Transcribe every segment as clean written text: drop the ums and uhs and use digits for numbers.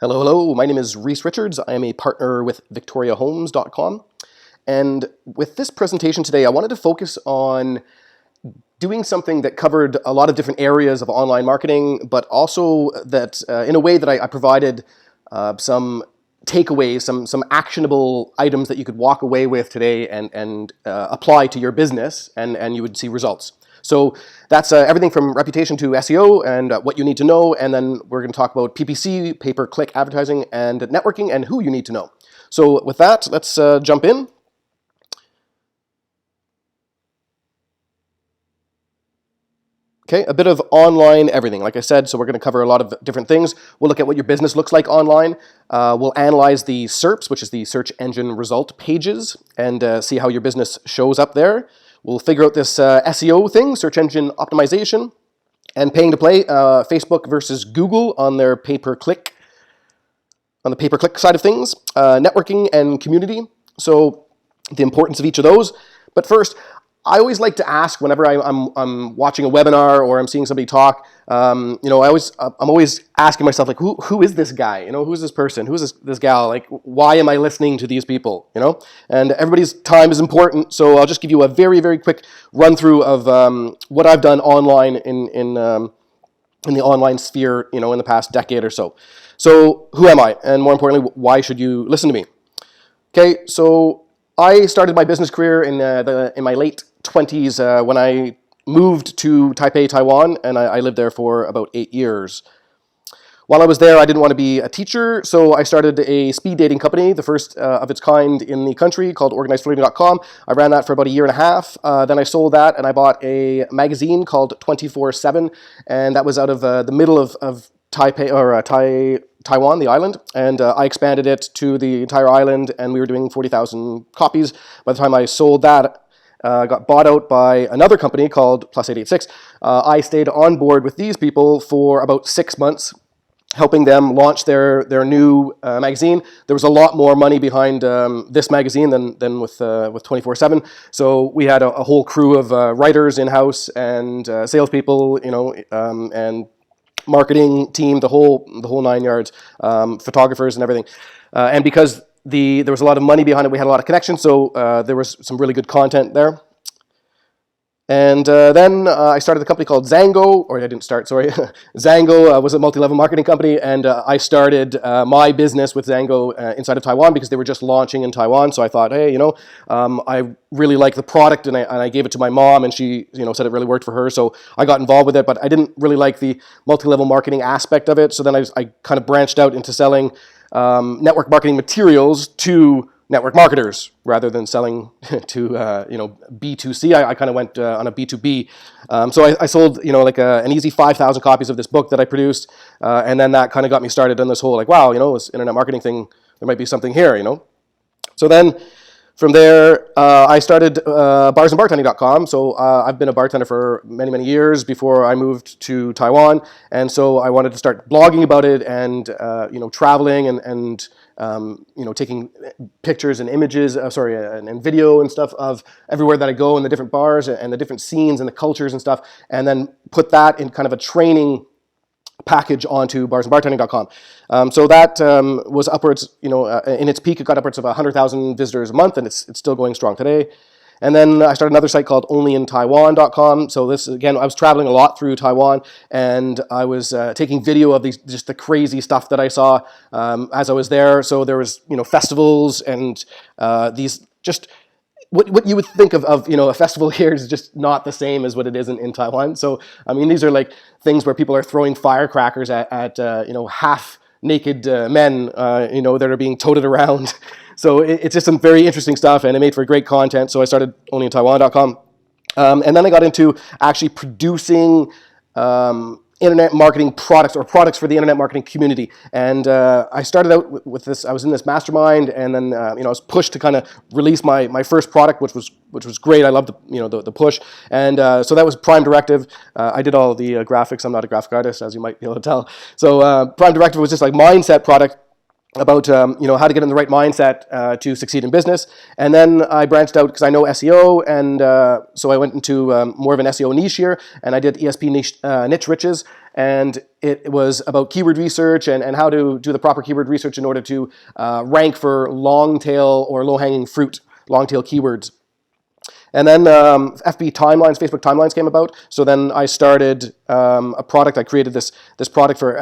Hello, hello. My name is Reese Richards. I am a partner with VictoriaHomes.com. And with this presentation today, I wanted to focus on doing something that covered a lot of different areas of online marketing, but also that in a way that I provided some takeaways, some actionable items that you could walk away with today and apply to your business, and you would see results. So that's everything from reputation to SEO and what you need to know. And then we're going to talk about PPC, pay-per-click advertising, and networking, and who you need to know. So with that, let's jump in. Okay, a bit of online everything, like I said, so we're going to cover a lot of different things. We'll look at what your business looks like online. We'll analyze the SERPs, which is the search engine result pages, and see how your business shows up there. We'll figure out this SEO thing, search engine optimization, and paying to play, Facebook versus Google on their pay-per-click, on the pay-per-click side of things, networking and community, so the importance of each of those. But first, I always like to ask whenever I'm watching a webinar or I'm seeing somebody talk, I'm always asking myself, like, who is this guy? Who's this person? Who's this gal? Like, why am I listening to these people? And everybody's time is important, so I'll just give you a very, very quick run through of what I've done online in the online sphere, in the past decade or so. So who am I? And more importantly, why should you listen to me? Okay, so I started my business career in my late 20s when I moved to Taipei, Taiwan, and I lived there for about 8 years. While I was there, I didn't want to be a teacher, so I started a speed dating company, the first of its kind in the country, called OrganizedFlirting.com. I ran that for about a year and a half. Then I sold that, and I bought a magazine called 24/7, and that was out of the middle of Taipei, or Taiwan, the island, and I expanded it to the entire island, and we were doing 40,000 copies. By the time I sold that, got bought out by another company called Plus 886. I stayed on board with these people for about 6 months, helping them launch their new magazine. There was a lot more money behind this magazine than with 24/7. So we had a whole crew of writers in-house and salespeople, and marketing team, the whole 9 yards, photographers and everything. And because there was a lot of money behind it, we had a lot of connections, so there was some really good content there. And then I started a company called Zango, or I didn't start, sorry. Zango was a multi-level marketing company, and I started my business with Zango inside of Taiwan because they were just launching in Taiwan. So I thought, hey, I really like the product, and I gave it to my mom, and she, said it really worked for her. So I got involved with it, but I didn't really like the multi-level marketing aspect of it. So then I kind of branched out into selling network marketing materials to network marketers rather than selling to B2C. I kind of went on a B2B. So I sold like an easy 5,000 copies of this book that I produced, and then that kind of got me started on this whole wow, this internet marketing thing, there might be something here, So then from there, I started barsandbartending.com. So I've been a bartender for many, many years before I moved to Taiwan. And so I wanted to start blogging about it and, traveling and taking pictures and images, and video and stuff of everywhere that I go and the different bars and the different scenes and the cultures and stuff. And then put that in kind of a training package onto barsandbartending.com. So that was upwards, in its peak, it got upwards of 100,000 visitors a month, and it's still going strong today. And then I started another site called onlyintaiwan.com. So this, again, I was traveling a lot through Taiwan, and I was taking video of just the crazy stuff that I saw as I was there. So there was, festivals and these just what you would think of a festival here is just not the same as what it is in Taiwan. So, I mean, these are like things where people are throwing firecrackers at half-naked men, that are being toted around. So it's just some very interesting stuff, and it made for great content. So I started onlyintaiwan.com. And then I got into actually producing internet marketing products, or products for the internet marketing community. And I started out with this. I was in this mastermind, and then I was pushed to kind of release my first product, which was great. I loved the push, and so that was Prime Directive. I did all the graphics. I'm not a graphic artist, as you might be able to tell. So Prime Directive was just like mindset product about how to get in the right mindset to succeed in business. And then I branched out because I know SEO, and so I went into more of an SEO niche here, and I did ESP niche riches. and it was about keyword research and how to do the proper keyword research in order to rank for long tail or low-hanging fruit, long tail keywords. And then FB timelines, Facebook timelines came about. So then I started a product. I created this product for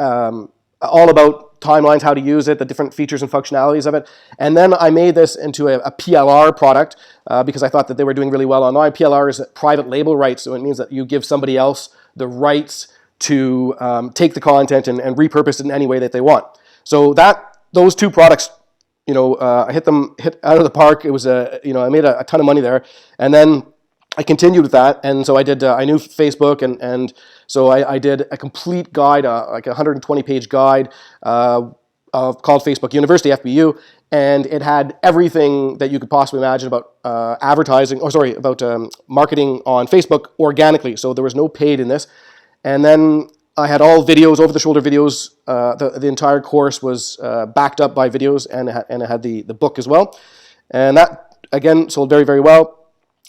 all about timelines, how to use it, the different features and functionalities of it. And then I made this into a PLR product because I thought that they were doing really well online. PLR is private label rights, so it means that you give somebody else the rights to take the content and repurpose it in any way that they want. So those two products, I hit out of the park. It was I made a ton of money there, and then I continued with that. And so I did. I knew Facebook, and so I did a complete guide, like a 120-page guide called Facebook University (FBU), and it had everything that you could possibly imagine about about marketing on Facebook organically. So there was no paid in this, and then I had all videos, over-the-shoulder videos. The entire course was backed up by videos, and it had the book as well. And that, again, sold very, very well.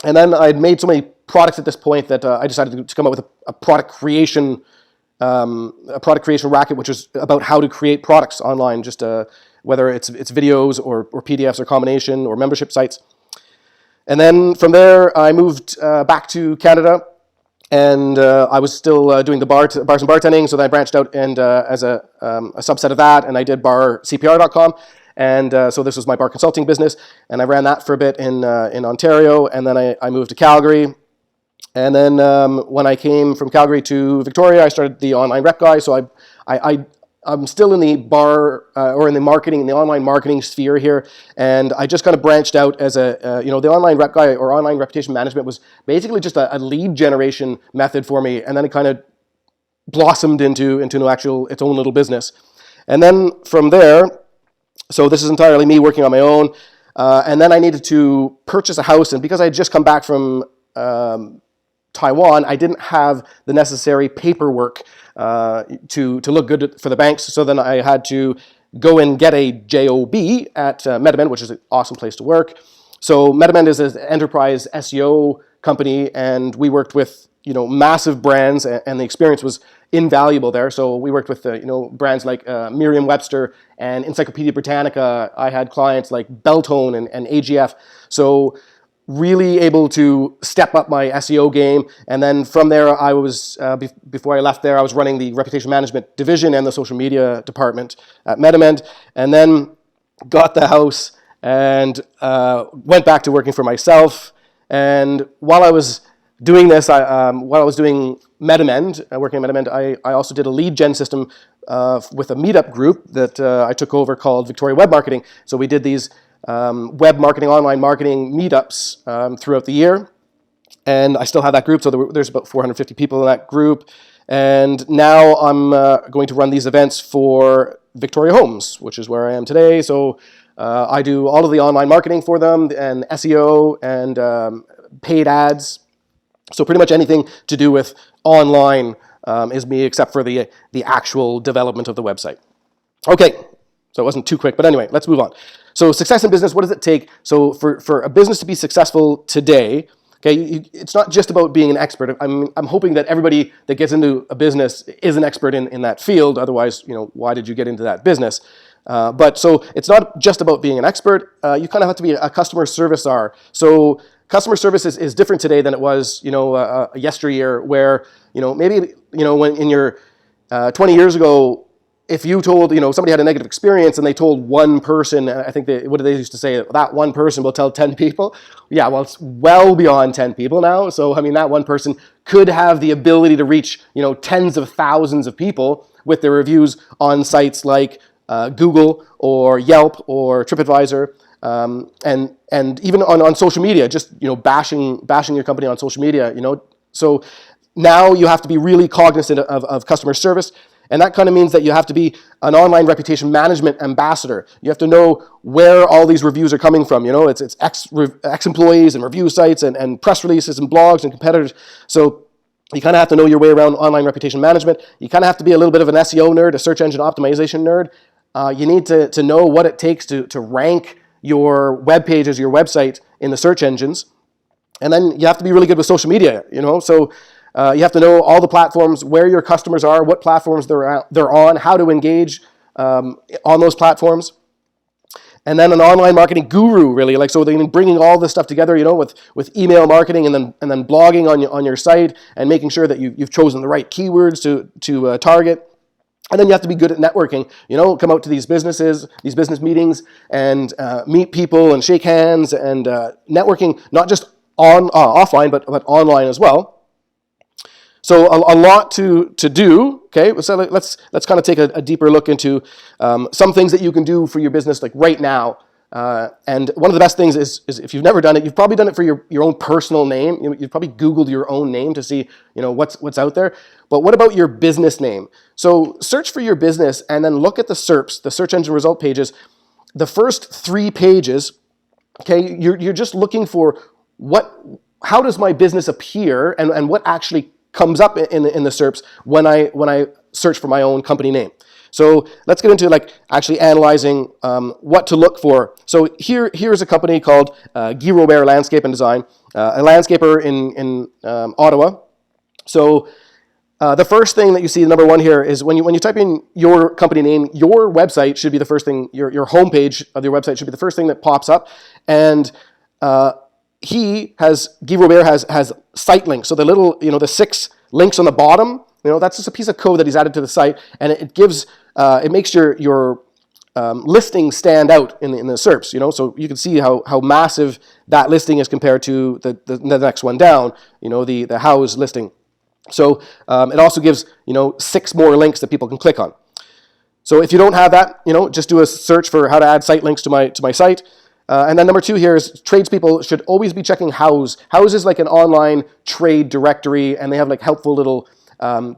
And then I'd made so many products at this point that I decided to come up with a product creation racket, which is about how to create products online, just whether it's videos or PDFs or combination or membership sites. And then from there, I moved back to Canada. And I was still doing the bars and bartending, so then I branched out and as a subset of that, and I did barcpr.com, and so this was my bar consulting business, and I ran that for a bit in Ontario, and then I moved to Calgary, and then when I came from Calgary to Victoria, I started the online rep guy. So I'm still in the bar or in the online marketing sphere here, and I just kind of branched out as the online rep guy or online reputation management was basically just a lead generation method for me, and then it kind of blossomed into its own little business. And then from there, so this is entirely me working on my own, and then I needed to purchase a house, and because I had just come back from Taiwan, I didn't have the necessary paperwork to look good for the banks. So then I had to go and get a JOB at MetaMend, which is an awesome place to work. So MetaMend is an enterprise SEO company, and we worked with massive brands, and the experience was invaluable there. So we worked with brands like Merriam-Webster and Encyclopedia Britannica. I had clients like Beltone and AGF. So really able to step up my SEO game. And then from there, I was, before I left there, I was running the reputation management division and the social media department at MetaMend, and then got the house and went back to working for myself. And while I was doing this, while I was doing MetaMend, working at MetaMend, I also did a lead gen system with a meetup group that I took over called Victoria Web Marketing. So we did these web marketing, online marketing meetups throughout the year, and I still have that group. So there's about 450 people in that group, and now I'm going to run these events for Victoria Homes, which is where I am today. So I do all of the online marketing for them, and SEO and paid ads. So pretty much anything to do with online is me, except for the actual development of the website. Okay, so it wasn't too quick, but anyway, let's move on. So success in business, what does it take? So for a business to be successful today, okay, it's not just about being an expert. I'm hoping that everybody that gets into a business is an expert in that field. Otherwise, why did you get into that business? But so it's not just about being an expert. You kind of have to be a customer service czar. So customer service is different today than it was, yesteryear, where, maybe, when in your 20 years ago, if you told, somebody had a negative experience and they told one person, I think what did they used to say? That one person will tell 10 people. Yeah, well, it's well beyond 10 people now. So, that one person could have the ability to reach, tens of thousands of people with their reviews on sites like Google or Yelp or TripAdvisor, and even on social media, just, bashing your company on social media, So now you have to be really cognizant of customer service. And that kind of means that you have to be an online reputation management ambassador. You have to know where all these reviews are coming from. It's ex-employees and review sites and press releases and blogs and competitors. So you kind of have to know your way around online reputation management. You kind of have to be a little bit of an SEO nerd, a search engine optimization nerd. You need to know what it takes to rank your web pages, your website in the search engines. And then you have to be really good with social media, So You have to know all the platforms, where your customers are, what platforms they're on, how to engage on those platforms. And then an online marketing guru, really, like, so then bringing all this stuff together, with email marketing and then blogging on your site and making sure that you've chosen the right keywords to target. And then you have to be good at networking, come out to these business meetings and meet people and shake hands and networking, not just offline, but online as well. So a lot to do. Okay, so let's kind of take a deeper look into some things that you can do for your business, like right now. And one of the best things is if you've never done it, you've probably done it for your own personal name. You've probably Googled your own name to see what's out there. But what about your business name? So search for your business and then look at the SERPs, the search engine result pages. The first 3 pages. Okay, you're just looking for how does my business appear and what actually comes up in the SERPs when I search for my own company name. So let's get into actually analyzing what to look for. So here's a company called Guy Robert Landscape and Design, a landscaper in Ottawa. So the first thing that you see, number 1 here, is when you type in your company name, your website should be the first thing. Your homepage of your website should be the first thing that pops up, and Guy Robert has site links. So the little, the 6 links on the bottom, that's just a piece of code that he's added to the site, and it makes your listing stand out in the SERPs. So you can see how massive that listing is compared to the next one down. The house listing. So it also gives 6 more links that people can click on. So if you don't have that, just do a search for how to add site links to my site. And then number 2 here is tradespeople should always be checking Houzz. Houzz is like an online trade directory, and they have helpful little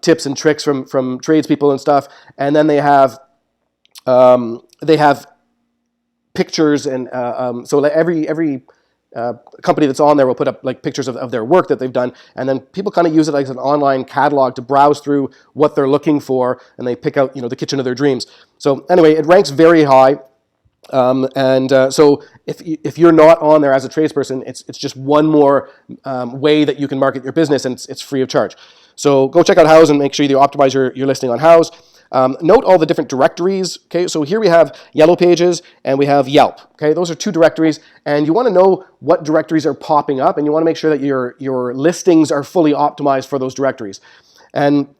tips and tricks from tradespeople and stuff. And then they have pictures, and so every company that's on there will put up pictures of their work that they've done, and then people kind of use it as an online catalog to browse through what they're looking for, and they pick out the kitchen of their dreams. So anyway, it ranks very high. So if you're not on there as a tradesperson, it's just one more way that you can market your business, and it's free of charge. So go check out Houzz and make sure you optimize your listing on Houzz. Note all the different directories. Okay, so here we have Yellow Pages and we have Yelp. Okay, those are 2 directories, and you want to know what directories are popping up, and you want to make sure that your listings are fully optimized for those directories. And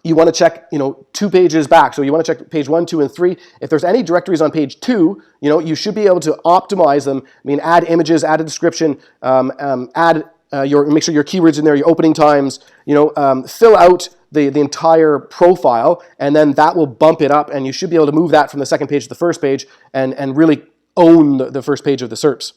you want to check, 2 pages back. So you want to check page 1, 2, and 3. If there's any directories on page 2, you should be able to optimize them. Add images, add a description, make sure your keywords in there, your opening times, fill out the entire profile, and then that will bump it up, and you should be able to move that from the second page to the first page and really own the first page of the SERPs.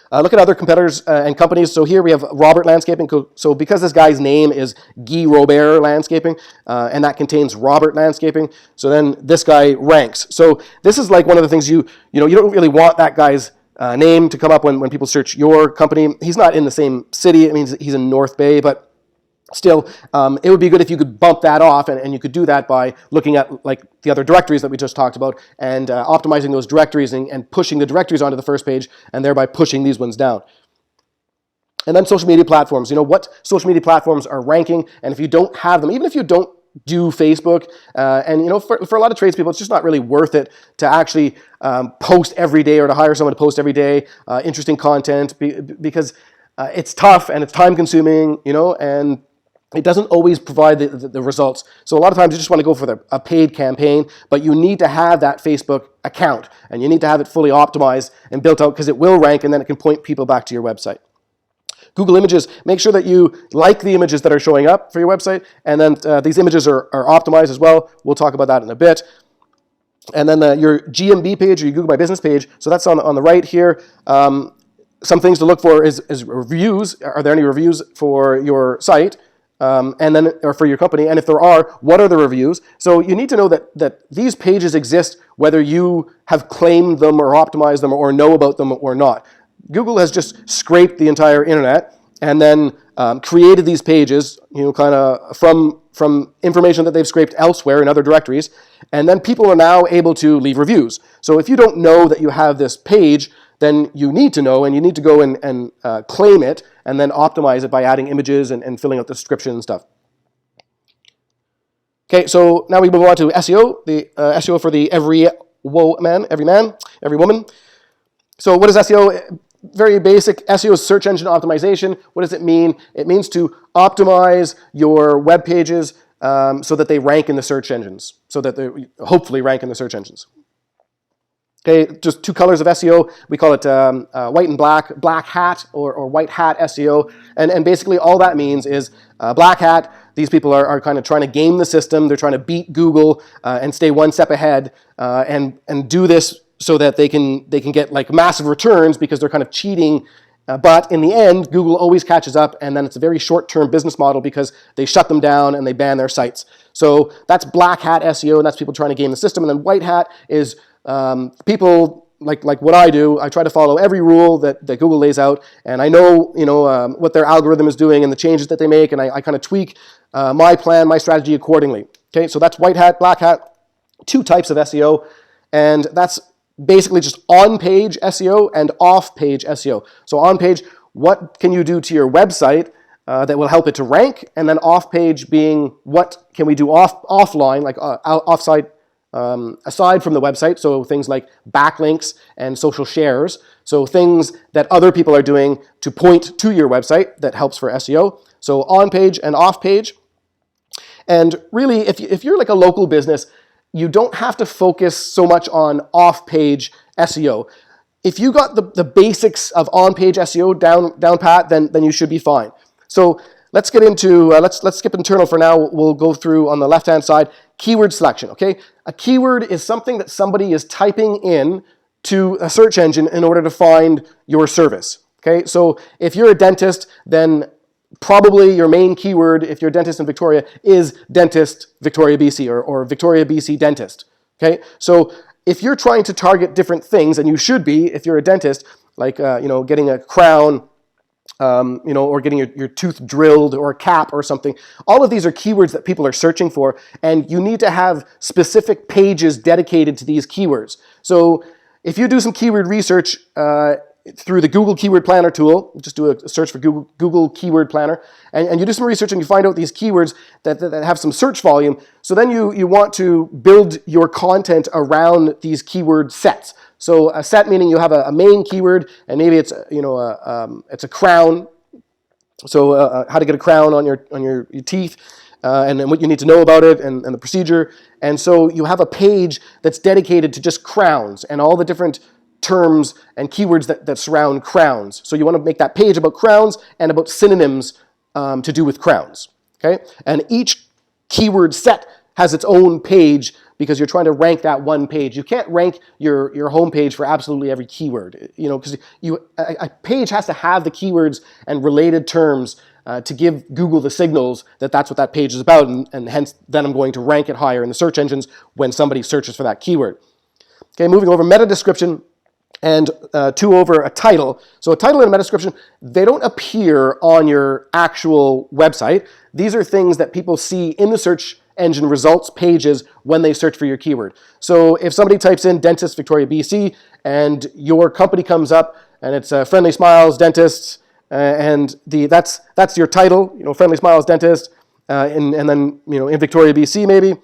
Look at other competitors and companies. So here we have Robert Landscaping. So because this guy's name is Guy Robert Landscaping, and that contains Robert Landscaping, so then this guy ranks. So this is one of the things you don't really want that guy's name to come up when people search your company. He's not in the same city. It means he's in North Bay, but still, it would be good if you could bump that off, and you could do that by looking at the other directories that we just talked about and optimizing those directories and pushing the directories onto the first page, and thereby pushing these ones down. And then social media platforms. What social media platforms are ranking, and if you don't have them, even if you don't do Facebook, and for a lot of tradespeople, it's just not really worth it to actually post every day or to hire someone to post every day interesting content because it's tough and it's time consuming, and it doesn't always provide the results. So a lot of times you just want to go for a paid campaign, but you need to have that Facebook account, and you need to have it fully optimized and built out, because it will rank, and then it can point people back to your website. Google Images, make sure that you like the images that are showing up for your website, and then these images are optimized as well. We'll talk about that in a bit. And then your GMB page, or your Google My Business page, so that's on the right here. Some things to look for is reviews. Are there any reviews for your site? Or for your company, and if there are, what are the reviews? So you need to know that these pages exist whether you have claimed them or optimized them or know about them or not. Google has just scraped the entire internet and then created these pages, kind of from information that they've scraped elsewhere in other directories, and then people are now able to leave reviews. So if you don't know that you have this page, then you need to know, and you need to go and claim it and then optimize it by adding images and filling out the description and stuff. Okay, so now we move on to SEO, the SEO for the every man, every woman. So what is SEO? Very basic. SEO is search engine optimization. What does it mean? It means to optimize your web pages so that they rank in the search engines, so that they hopefully rank in the search engines. Okay, just two colors of SEO. We call it white and black hat or white hat SEO. And basically all that means is black hat, these people are kind of trying to game the system. They're trying to beat Google and stay one step ahead and do this so that they can get like massive returns because they're kind of cheating. But in the end, Google always catches up, and then it's a very short-term business model because they shut them down and they ban their sites. So that's black hat SEO, and that's people trying to game the system. And then white hat is people like what I do. I try to follow every rule that Google lays out, and I know what their algorithm is doing and the changes that they make, and I kind of tweak my plan, my strategy accordingly. Okay, so that's white hat, black hat, two types of SEO, and that's basically just on-page SEO and off-page SEO. So on-page, what can you do to your website that will help it to rank, and then off-page being what can we do offline, like offsite. Aside from the website, so things like backlinks and social shares, so things that other people are doing to point to your website that helps for SEO. So on-page and off-page. And really, if you're like a local business, you don't have to focus so much on off-page SEO. If you got the basics of on-page SEO down pat, then you should be fine. So let's get into, let's skip internal for now. We'll go through on the left-hand side, keyword selection, okay? A keyword is something that somebody is typing in to a search engine in order to find your service, okay? So if you're a dentist, then probably your main keyword, if you're a dentist in Victoria, is dentist Victoria, BC, or Victoria, BC dentist, okay? So if you're trying to target different things, and you should be if you're a dentist, like getting a crown, or getting your tooth drilled or a cap or something. All of these are keywords that people are searching for, and you need to have specific pages dedicated to these keywords. So if you do some keyword research through the Google Keyword Planner tool, just do a search for Google Keyword Planner, and you do some research and you find out these keywords that have some search volume, so then you want to build your content around these keyword sets. So a set meaning you have a main keyword, and maybe it's it's a crown. So how to get a crown on your teeth, and then what you need to know about it, and the procedure. And so you have a page that's dedicated to just crowns and all the different terms and keywords that surround crowns. So you want to make that page about crowns and about synonyms to do with crowns. Okay, and each keyword set has its own page, because you're trying to rank that one page. You can't rank your home page for absolutely every keyword, because a page has to have the keywords and related terms to give Google the signals that that's what that page is about, and hence then I'm going to rank it higher in the search engines when somebody searches for that keyword. Okay, moving over, meta description and over a title. So a title and a meta description, they don't appear on your actual website. These are things that people see in the search engine results pages when they search for your keyword. So if somebody types in dentist Victoria, BC, and your company comes up and it's Friendly Smiles Dentist, and that's your title, Friendly Smiles Dentist, and then in Victoria, BC maybe,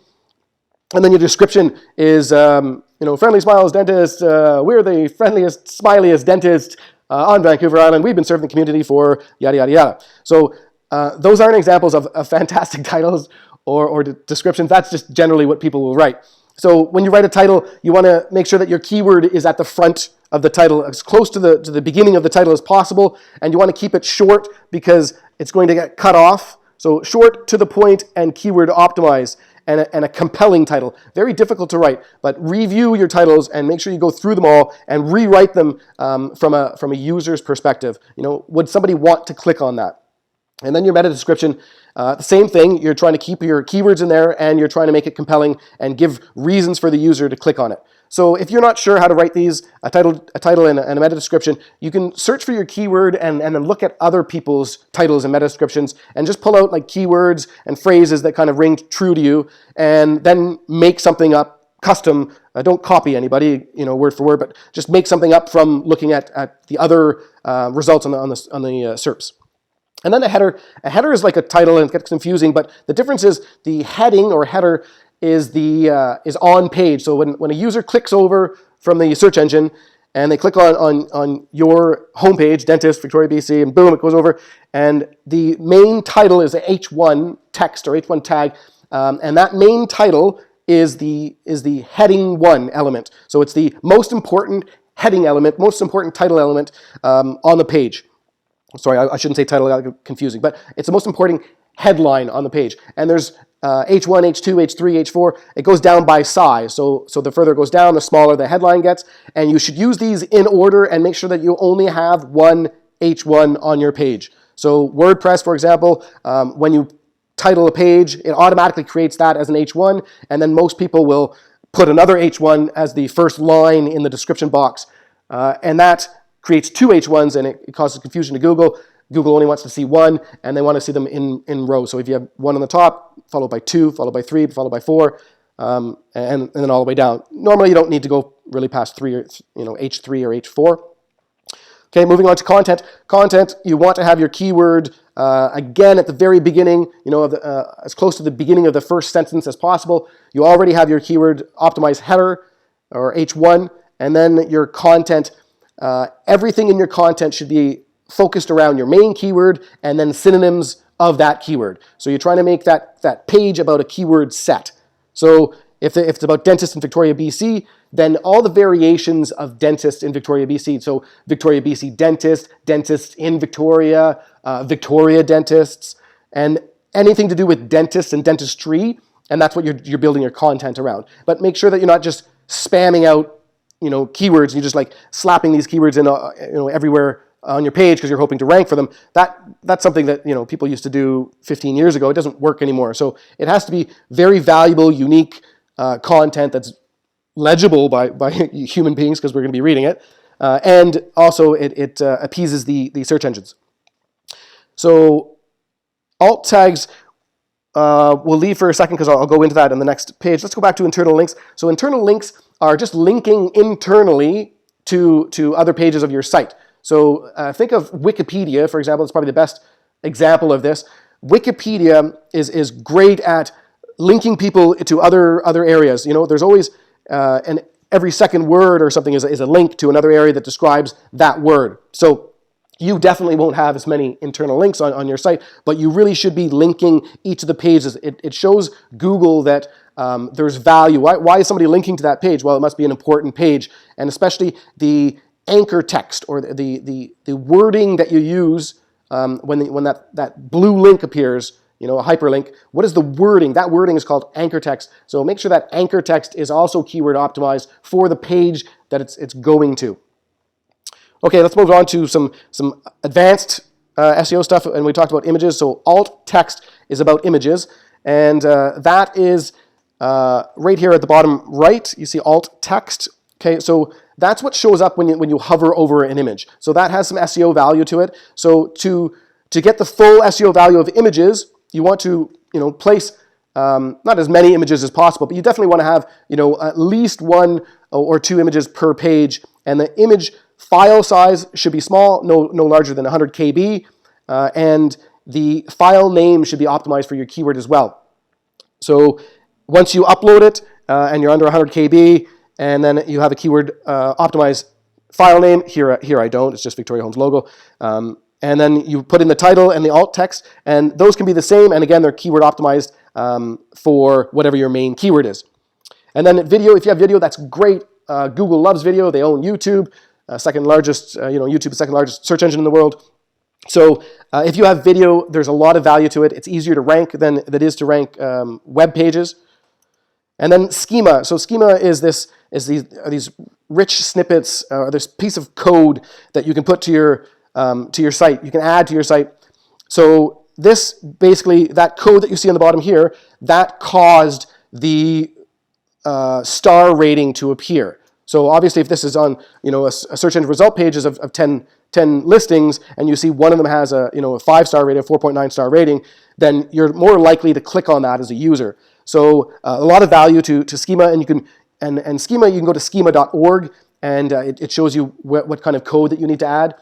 and then your description is Friendly Smiles Dentist. We're the friendliest, smiliest dentist on Vancouver Island. We've been serving the community for yada yada yada. So those aren't examples of fantastic titles or descriptions. That's just generally what people will write. So when you write a title, you want to make sure that your keyword is at the front of the title, as close to the beginning of the title as possible, and you want to keep it short because it's going to get cut off. So short, to the point, and keyword optimized, and a compelling title. Very difficult to write, but review your titles and make sure you go through them all and rewrite them from a user's perspective. Would somebody want to click on that? And then your meta description, the same thing. You're trying to keep your keywords in there, and you're trying to make it compelling and give reasons for the user to click on it. So if you're not sure how to write these, a title and a meta description, you can search for your keyword and then look at other people's titles and meta descriptions and just pull out like keywords and phrases that kind of ring true to you, and then make something up custom. Don't copy anybody, word for word, but just make something up from looking at the other results on the SERPs. And then a header. A header is like a title, and it gets confusing, but the difference is the heading or header is on page. So when a user clicks over from the search engine and they click on your homepage, Dentist, Victoria, BC, and boom, it goes over, and the main title is a H1 text or H1 tag, and that main title is the heading 1 element. So it's the most important heading element, most important title element on the page. Sorry, I shouldn't say title, that got confusing, but it's the most important headline on the page. And there's H1, H2, H3, H4. It goes down by size. So the further it goes down, the smaller the headline gets. And you should use these in order and make sure that you only have one H1 on your page. So WordPress, for example, when you title a page, it automatically creates that as an H1, and then most people will put another H1 as the first line in the description box. And that creates two H1s, and it causes confusion to Google. Google only wants to see one, and they want to see them in rows. So if you have one on the top, followed by 2, followed by 3, followed by 4, and then all the way down. Normally, you don't need to go really past 3 or H3 or H4. Okay, moving on to content. Content, you want to have your keyword again at the very beginning, as close to the beginning of the first sentence as possible. You already have your keyword optimized header or H1, and then your content. Everything in your content should be focused around your main keyword and then synonyms of that keyword. So you're trying to make that page about a keyword set. So if it's about dentist in Victoria, BC, then all the variations of dentist in Victoria, BC. So Victoria, BC dentist, dentist in Victoria, Victoria dentists, and anything to do with dentists and dentistry, and that's what you're building your content around. But make sure that you're not just spamming out keywords, and you're just like slapping these keywords in everywhere on your page because you're hoping to rank for them. That's something that people used to do 15 years ago. It doesn't work anymore. So it has to be very valuable, unique content that's legible by human beings because we're going to be reading it, and also it appeases the search engines. So alt tags we'll leave for a second because I'll go into that on the next page. Let's go back to internal links. So internal links are just linking internally to other pages of your site. So think of Wikipedia, for example. It's probably the best example of this. Wikipedia is great at linking people to other areas. There's always every second word or something is a link to another area that describes that word. So you definitely won't have as many internal links on your site, but you really should be linking each of the pages. It shows Google that there's value. Why is somebody linking to that page? Well, it must be an important page, and especially the anchor text or the wording that you use when that blue link appears, a hyperlink. What is the wording? That wording is called anchor text. So make sure that anchor text is also keyword optimized for the page that it's going to. Okay, let's move on to some advanced SEO stuff, and we talked about images. So alt text is about images, and that is right here at the bottom right. You see alt text. Okay, so that's what shows up when you hover over an image. So that has some SEO value to it. So to get the full SEO value of images, you want to place not as many images as possible, but you definitely want to have at least 1 or 2 images per page, and the image file size should be small, no larger than 100 KB, and the file name should be optimized for your keyword as well. So once you upload it and you're under 100 KB, and then you have a keyword optimized file name, here I don't, it's just Victoria Homes logo, and then you put in the title and the alt text, and those can be the same, and again, they're keyword optimized for whatever your main keyword is. And then video, if you have video, that's great. Google loves video, they own YouTube. Second largest, YouTube is the second largest search engine in the world. So if you have video, there's a lot of value to it. It's easier to rank than it is to rank web pages. And then schema. So schema is these rich snippets, this piece of code that you can put to your site. You can add to your site. So this basically, that code that you see on the bottom here, that caused the star rating to appear. So obviously, if this is on a search engine result pages of 10 listings, and you see one of them has a 5-star rating, a 4.9 star rating, then you're more likely to click on that as a user. So a lot of value to schema, and and schema, you can go to schema.org, and it shows you what kind of code that you need to add.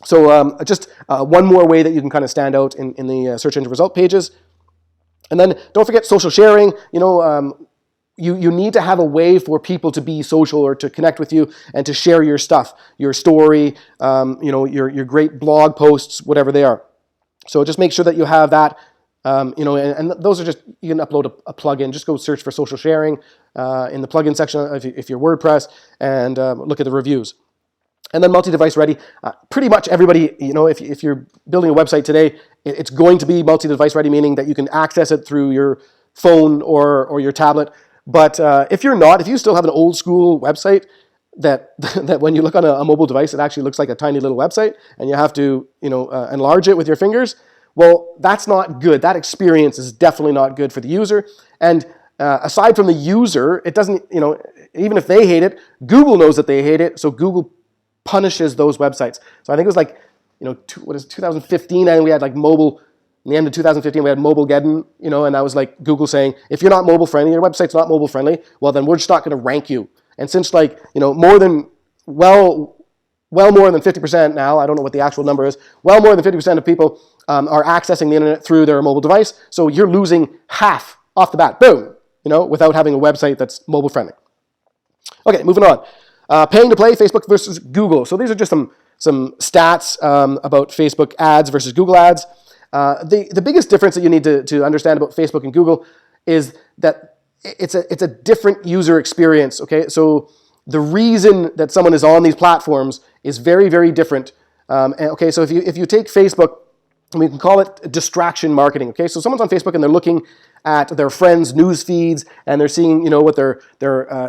So just one more way that you can kind of stand out in the search engine result pages. And then don't forget social sharing. You need to have a way for people to be social or to connect with you and to share your stuff, your story, your great blog posts, whatever they are. So just make sure that you have that. And those are just, you can upload a plugin. Just go search for social sharing in the plugin section if you're WordPress, and look at the reviews. And then multi-device ready. Pretty much everybody, if you're building a website today, it's going to be multi-device ready, meaning that you can access it through your phone or your tablet. But if you're not, if you still have an old school website that when you look on a mobile device, it actually looks like a tiny little website, and you have to enlarge it with your fingers, well, that's not good. That experience is definitely not good for the user. And aside from the user, it doesn't, even if they hate it, Google knows that they hate it, so Google punishes those websites. So I think it was like, 2015, and we had like mobile. In the end of 2015, we had Mobilegeddon, and that was like Google saying, if you're not mobile friendly, your website's not mobile friendly, well, then we're just not going to rank you. And since well more than 50% now, I don't know what the actual number is, well more than 50% of people are accessing the internet through their mobile device. So you're losing half off the bat, boom, without having a website that's mobile friendly. Okay, moving on. Paying to play, Facebook versus Google. So these are just some stats about Facebook ads versus Google ads. The biggest difference that you need to understand about Facebook and Google is that it's a different user experience. Okay, so the reason that someone is on these platforms is very, very different. Okay, so if you take Facebook, we can call it distraction marketing. Okay, so someone's on Facebook and they're looking at their friends' news feeds, and they're seeing what their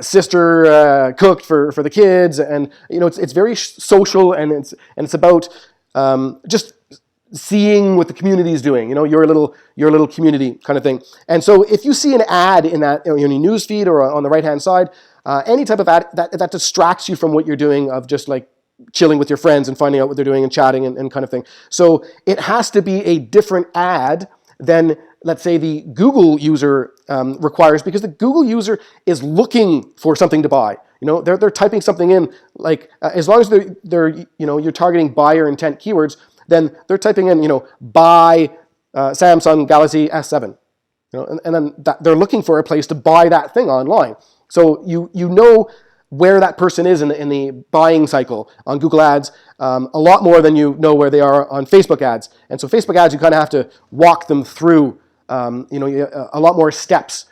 sister cooked for the kids, and it's very social, and it's about just seeing what the community is doing, your little community kind of thing. And so if you see an ad in that in your news feed or on the right hand side, any type of ad that distracts you from what you're doing of just like chilling with your friends and finding out what they're doing and chatting and kind of thing. So it has to be a different ad than, let's say, the Google user requires, because the Google user is looking for something to buy. They're typing something in, like as long as they're you're targeting buyer intent keywords, then they're typing in, buy Samsung Galaxy S7, and then they're looking for a place to buy that thing online. So you know where that person is in the buying cycle on Google Ads a lot more than you know where they are on Facebook ads. And so Facebook ads, you kind of have to walk them through, a lot more steps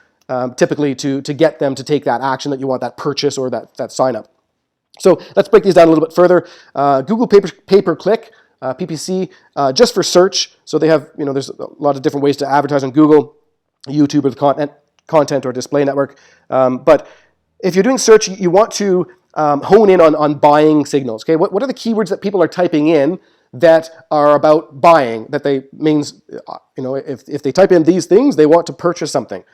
typically to get them to take that action that you want, that purchase or that sign up. So let's break these down a little bit further. Google pay-per-click. PPC, just for search. So they have, there's a lot of different ways to advertise on Google, YouTube, or the content or display network. But if you're doing search, you want to hone in on buying signals. Okay, what are the keywords that people are typing in that are about buying? That means, if they type in these things, they want to purchase something.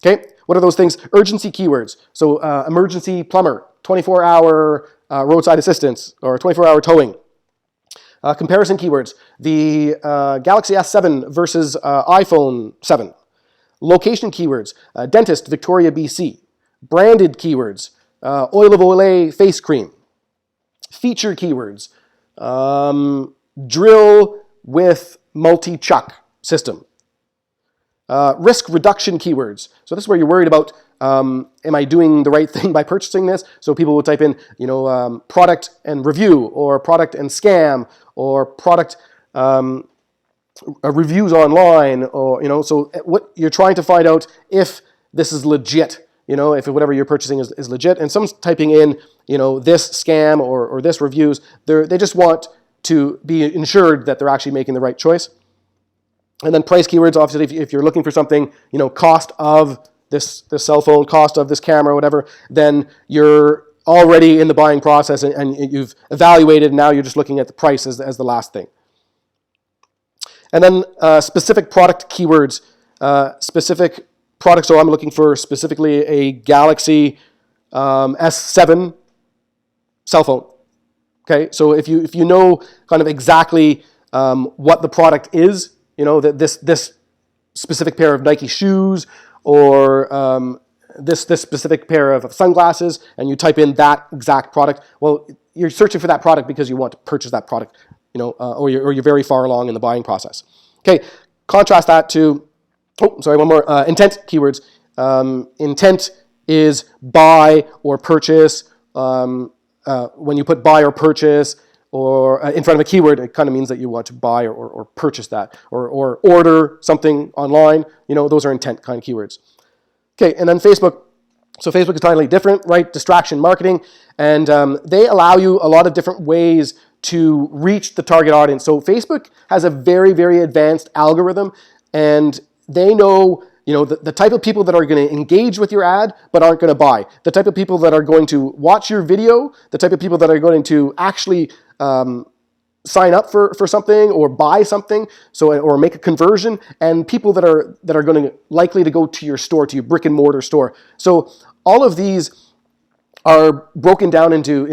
Okay, what are those things? Urgency keywords. So emergency plumber, 24-hour roadside assistance, or 24-hour towing. Comparison keywords, the Galaxy S7 versus iPhone 7. Location keywords, dentist, Victoria, BC. Branded keywords, oil of Olay face cream. Feature keywords, drill with multi-chuck system. Risk reduction keywords. So this is where you're worried about, am I doing the right thing by purchasing this? So people will type in, product and review, or product and scam, or product reviews online, or, so what you're trying to find out if this is legit, if whatever you're purchasing is legit. And someone's typing in, this scam or this reviews, they just want to be ensured that they're actually making the right choice. And then price keywords, obviously, if you're looking for something, cost of this cell phone, cost of this camera, whatever, then you're already in the buying process and you've evaluated, and now you're just looking at the price as the last thing. And then specific product keywords, specific products. So I'm looking for specifically a Galaxy S7 cell phone. Okay, so if you know kind of exactly what the product is, that this specific pair of Nike shoes or this specific pair of sunglasses, and you type in that exact product. Well, you're searching for that product because you want to purchase that product, or you're very far along in the buying process. Okay, contrast that to, one more, intent keywords. Intent is buy or purchase. When you put buy or purchase or in front of a keyword, it kind of means that you want to buy or purchase that, or order something online. Those are intent kind of keywords. Okay, and then Facebook. So Facebook is totally different, right? Distraction marketing, and they allow you a lot of different ways to reach the target audience. So Facebook has a very, very advanced algorithm, and they know the type of people that are going to engage with your ad but aren't going to buy, the type of people that are going to watch your video, the type of people that are going to actually sign up for something or buy something, or make a conversion, and people that are going to likely to go to your store, to your brick and mortar store. So all of these are broken down into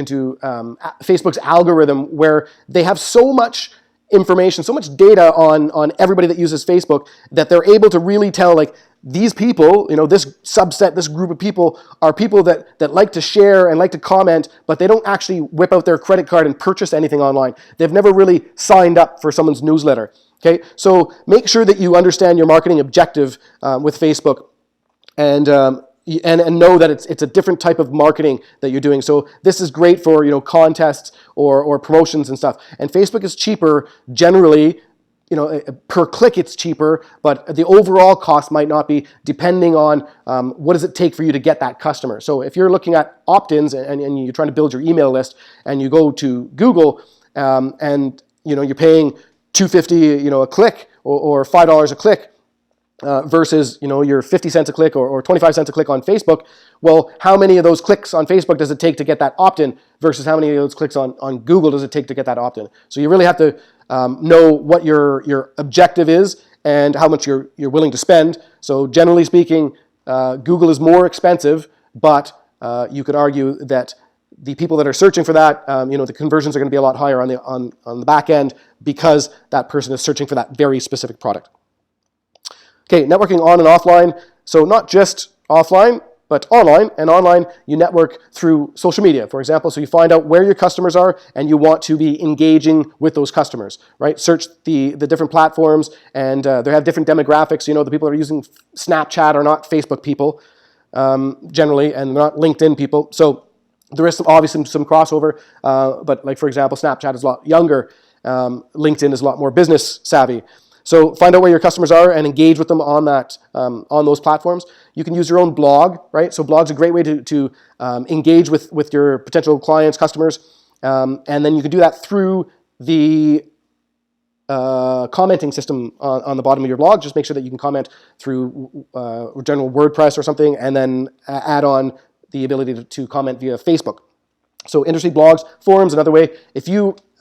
Facebook's algorithm, where they have so much information, so much data on everybody that uses Facebook, that they're able to really tell, like, these people, this subset, this group of people are people that like to share and like to comment, but they don't actually whip out their credit card and purchase anything online. They've never really signed up for someone's newsletter. Okay, so make sure that you understand your marketing objective with Facebook, and know that it's a different type of marketing that you're doing. So this is great for contests or promotions and stuff. And Facebook is cheaper generally. Per click it's cheaper, but the overall cost might not be, depending on what does it take for you to get that customer. So if you're looking at opt-ins and you're trying to build your email list, and you go to Google and you're paying $2.50 a click or $5 a click, versus your 50 cents a click or 25 cents a click on Facebook. Well, how many of those clicks on Facebook does it take to get that opt-in versus how many of those clicks on Google does it take to get that opt-in? So you really have to know what your objective is and how much you're willing to spend. So generally speaking, Google is more expensive, but you could argue that the people that are searching for that, the conversions are going to be a lot higher on the back end, because that person is searching for that very specific product. Okay, networking on and offline. So not just offline, but online. And online, you network through social media, for example. So you find out where your customers are, and you want to be engaging with those customers, right? Search the different platforms, and they have different demographics. The people that are using Snapchat are not Facebook people, generally, and they're not LinkedIn people. So there is obviously some crossover, but like, for example, Snapchat is a lot younger. LinkedIn is a lot more business savvy. So find out where your customers are and engage with them on those platforms. You can use your own blog, right? So blog's a great way to engage with your potential clients, customers, and then you can do that through the commenting system on the bottom of your blog. Just make sure that you can comment through general WordPress or something, and then add on the ability to comment via Facebook. So industry blogs, forums, another way.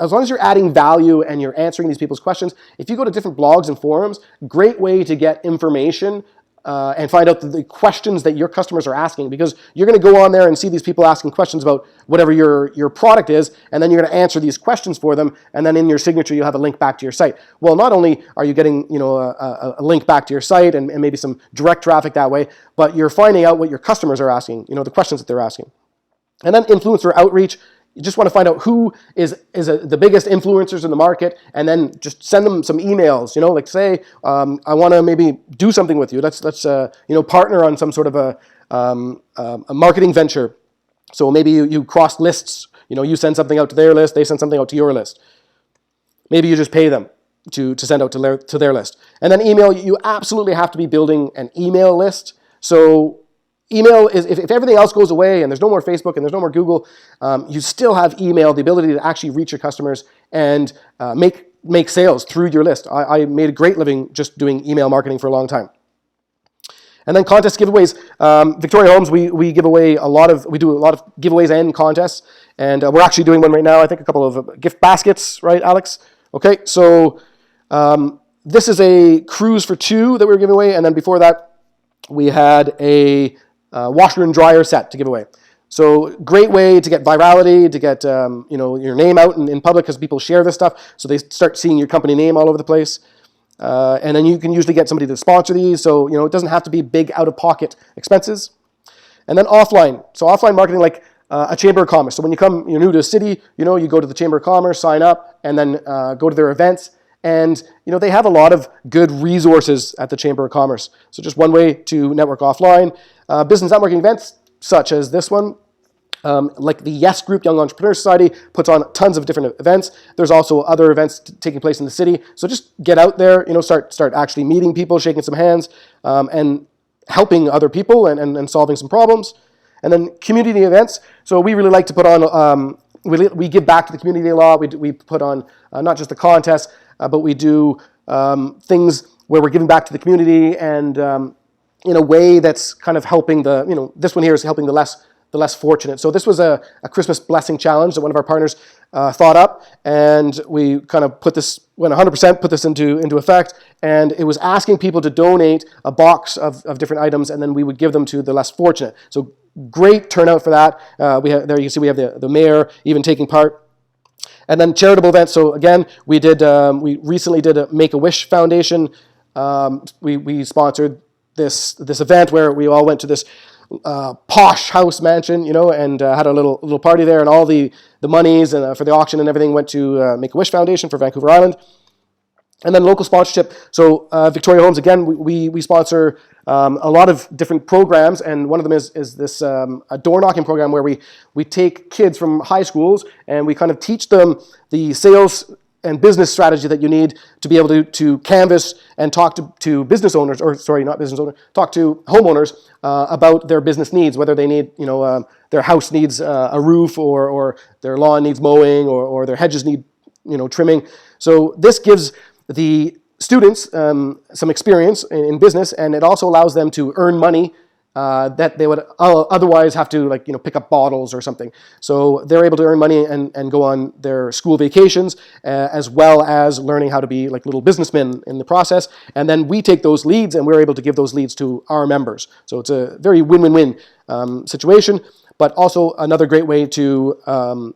As long as you're adding value and you're answering these people's questions, if you go to different blogs and forums, great way to get information and find out the questions that your customers are asking, because you're going to go on there and see these people asking questions about whatever your product is, and then you're going to answer these questions for them, and then in your signature you'll have a link back to your site. Well, not only are you getting a link back to your site and maybe some direct traffic that way, but you're finding out what your customers are asking, the questions that they're asking. And then influencer outreach. You just want to find out who is the biggest influencers in the market, and then just send them some emails. Like, say, I want to maybe do something with you. Let's partner on some sort of a marketing venture. So maybe you cross lists. You send something out to their list, they send something out to your list. Maybe you just pay them to send out to their list. And then email. You absolutely have to be building an email list. So email is, if everything else goes away and there's no more Facebook and there's no more Google, you still have email, the ability to actually reach your customers and make sales through your list. I made a great living just doing email marketing for a long time. And then contest giveaways. Victoria Homes, we do a lot of giveaways and contests, and we're actually doing one right now. I think a couple of gift baskets, right, Alex? Okay, so this is a cruise for two that we were giving away, and then before that, we had a washer and dryer set to give away. So great way to get virality, to get your name out in public, because people share this stuff, so they start seeing your company name all over the place. And then you can usually get somebody to sponsor these, so it doesn't have to be big out-of-pocket expenses. And then offline. So offline marketing, like a chamber of commerce. So when you're new to a city, you go to the chamber of commerce, sign up, and then go to their events. And they have a lot of good resources at the chamber of commerce. So just one way to network offline. Business networking events such as this one. Like the Yes Group, Young Entrepreneur Society, puts on tons of different events. There's also other events taking place in the city. So just get out there, start actually meeting people, shaking some hands, and helping other people and solving some problems. And then community events. So we really like to put on, we give back to the community a lot. We put on not just the contests, but we do things where we're giving back to the community and in a way that's kind of helping this one here is helping the less fortunate. So this was a Christmas blessing challenge that one of our partners thought up, and we kind of put this 100% into effect, and it was asking people to donate a box of different items, and then we would give them to the less fortunate. So great turnout for that. There you can see we have the mayor even taking part. And then charitable events. So again, we recently did a Make-A-Wish Foundation. We sponsored this event where we all went to this posh house mansion, and had a little party there, and all the monies and for the auction and everything went to Make-A-Wish Foundation for Vancouver Island. And then local sponsorship. So Victoria Homes, again, we sponsor a lot of different programs, and one of them is this a door knocking program where we take kids from high schools and we kind of teach them the sales and business strategy that you need to be able to canvas and talk to business owners, talk to homeowners about their business needs, whether they need, their house needs a roof or their lawn needs mowing or their hedges need, trimming. So this gives the students some experience in business, and it also allows them to earn money that they would otherwise have to pick up bottles or something. So they're able to earn money and go on their school vacations as well as learning how to be like little businessmen in the process. And then we take those leads and we're able to give those leads to our members. So it's a very win-win-win situation, but also another great way to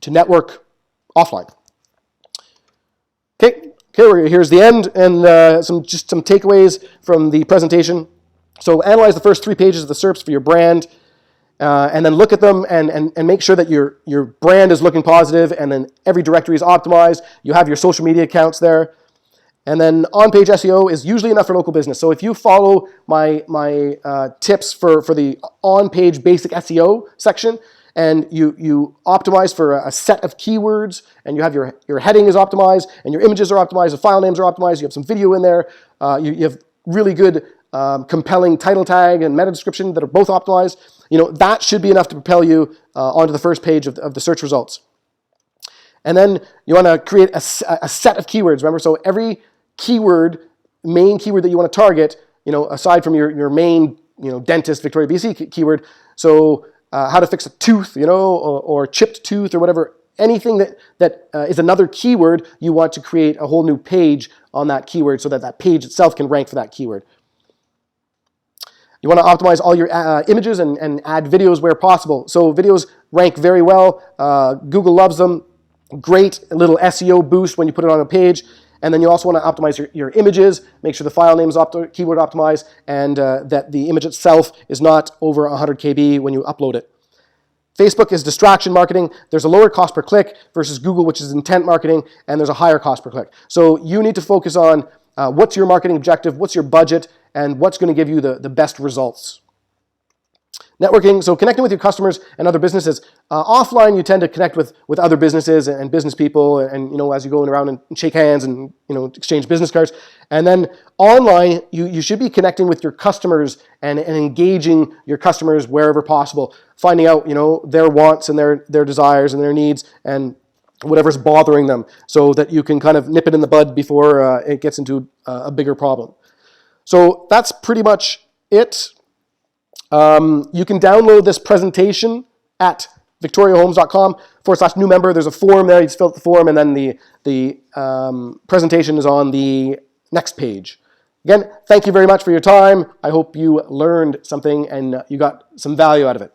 network offline. Okay, here's the end and some takeaways from the presentation. So analyze the first 3 pages of the SERPs for your brand, and then look at them and make sure that your brand is looking positive, and then every directory is optimized. You have your social media accounts there. And then on-page SEO is usually enough for local business. So if you follow my tips for the on-page basic SEO section, and you optimize for a set of keywords, and you have your heading is optimized, and your images are optimized, the file names are optimized, you have some video in there, you have really good compelling title tag and meta description that are both optimized, that should be enough to propel you onto the first page of the search results. And then you want to create a set of keywords, remember? So every main keyword that you want to target, aside from your main, dentist, Victoria, BC keyword, so how to fix a tooth, or chipped tooth or whatever, anything that is another keyword, you want to create a whole new page on that keyword so that page itself can rank for that keyword. You want to optimize all your images and add videos where possible. So videos rank very well. Google loves them. Great little SEO boost when you put it on a page. And then you also want to optimize your images, make sure the file name is keyword optimized, and that the image itself is not over 100 KB when you upload it. Facebook is distraction marketing. There's a lower cost per click versus Google, which is intent marketing, and there's a higher cost per click. So you need to focus on what's your marketing objective, what's your budget, and what's going to give you the best results. Networking, so connecting with your customers and other businesses. Offline, you tend to connect with other businesses and business people, and as you go around and shake hands and exchange business cards. And then online, you should be connecting with your customers and engaging your customers wherever possible, finding out their wants and their desires and their needs and whatever's bothering them, so that you can kind of nip it in the bud before it gets into a bigger problem. So that's pretty much it. You can download this presentation at victoriahomes.com/new member. There's a form there. You just fill out the form, and then the presentation is on the next page. Again, thank you very much for your time. I hope you learned something and you got some value out of it.